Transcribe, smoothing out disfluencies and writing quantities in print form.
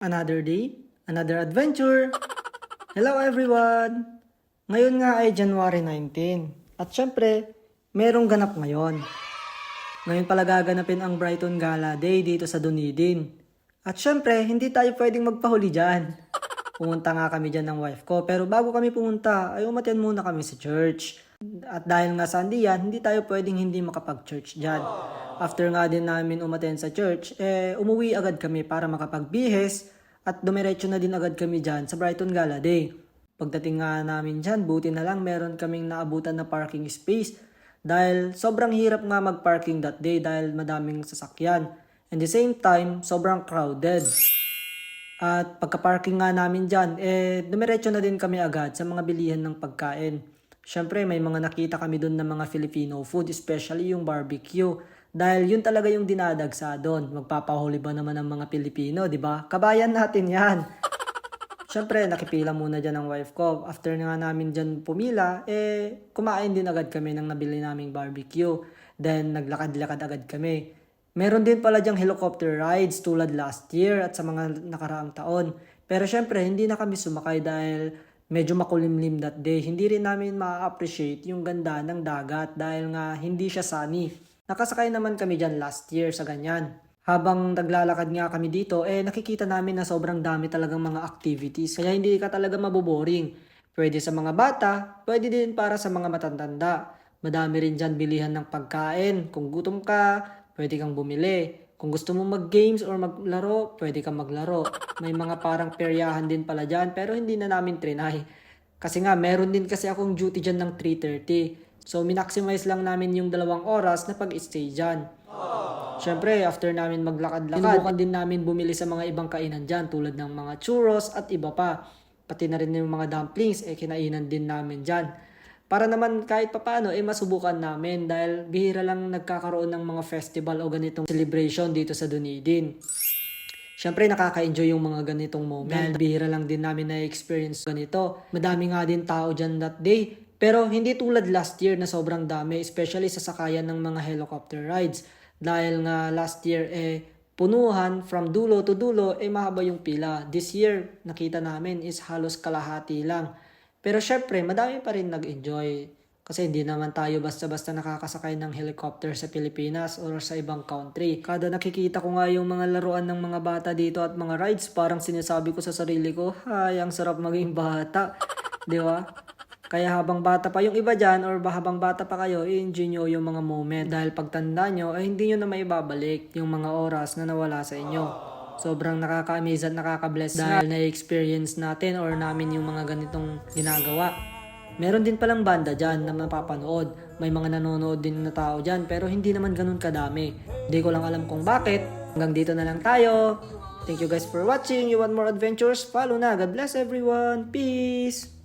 Another day, another adventure! Hello everyone! Ngayon nga ay January 19 at syempre, merong ganap ngayon. Ngayon pala gaganapin ang Brighton Gala Day dito sa Dunedin. At syempre, hindi tayo pwedeng magpahuli dyan. Pumunta nga kami dyan ng wife ko, pero bago kami pumunta ay umattend muna kami sa church. At dahil nga Sunday yan, hindi tayo pwedeng hindi makapag-church dyan. After nga din namin umattend sa church, umuwi agad kami para makapagbihes at dumiretso na din agad kami dyan sa Brighton Gala Day. Pagdating nga namin dyan, buti na lang meron kaming naabutan na parking space dahil sobrang hirap nga mag-parking that day dahil madaming sasakyan. And the same time, sobrang crowded. At pagka-parking nga namin dyan, dumiretso na din kami agad sa mga bilihan ng pagkain. Syempre, may mga nakita kami doon ng mga Filipino food, especially yung barbecue. Dahil yun talaga yung dinadagsa doon. Magpapahuli ba naman ng mga Pilipino, di ba? Kabayan natin yan. Syempre, nakipila muna dyan ang wife ko. After nga namin dyan pumila, kumain din agad kami ng nabili naming barbecue. Then, naglakad-lakad agad kami. Meron din pala dyang helicopter rides tulad last year at sa mga nakaraang taon. Pero syempre, hindi na kami sumakay dahil medyo makulimlim that day. Hindi rin namin ma-appreciate yung ganda ng dagat dahil nga hindi siya sunny. Nakasakay naman kami dyan last year sa ganyan. Habang naglalakad nga kami dito, nakikita namin na sobrang dami talagang mga activities. Kaya hindi ka talaga maboboring. Pwede sa mga bata, pwede din para sa mga matatanda. Madami rin dyan bilihan ng pagkain. Kung gutom ka, pwede kang bumili. Kung gusto mo mag-games or maglaro, pwede kang maglaro. May mga parang peryahan din pala dyan, pero hindi na namin trinay. Kasi nga, meron din kasi akong duty dyan ng 3:30. So, minaximize lang namin yung 2 oras na pag-stay dyan. Syempre, after namin maglakad-lakad, sinubukan din namin bumili sa mga ibang kainan dyan tulad ng mga churros at iba pa. Pati na rin yung mga dumplings, kinainan din namin dyan. Para naman kahit papaano, masubukan namin dahil bihira lang nagkakaroon ng mga festival o ganitong celebration dito sa Dunedin. Syempre, nakaka-enjoy yung mga ganitong moment. Bihira lang din namin na-experience ganito. Madami nga din tao dyan that day. Pero hindi tulad last year na sobrang dami, especially sa sakayan ng mga helicopter rides. Dahil nga last year, punuhan from dulo to dulo, mahaba yung pila. This year, nakita namin is halos kalahati lang. Pero syempre, madami pa rin nag-enjoy. Kasi hindi naman tayo basta-basta nakakasakay ng helicopter sa Pilipinas or sa ibang country. Kada nakikita ko nga yung mga laruan ng mga bata dito at mga rides, parang sinasabi ko sa sarili ko, ay, ang sarap maging bata. Di ba? Kaya habang bata pa yung iba dyan or habang bata pa kayo, i-enjoy nyo yung mga moment. Dahil pagtanda nyo, hindi nyo na maibabalik yung mga oras na nawala sa inyo. Sobrang nakaka-amaze at nakaka-bless dahil na-experience natin or namin yung mga ganitong ginagawa. Meron din palang banda dyan na mapapanood. May mga nanonood din na tao dyan pero hindi naman ganun kadami. Hindi ko lang alam kung bakit. Hanggang dito na lang tayo. Thank you guys for watching. You want more adventures? Follow na. God bless everyone. Peace!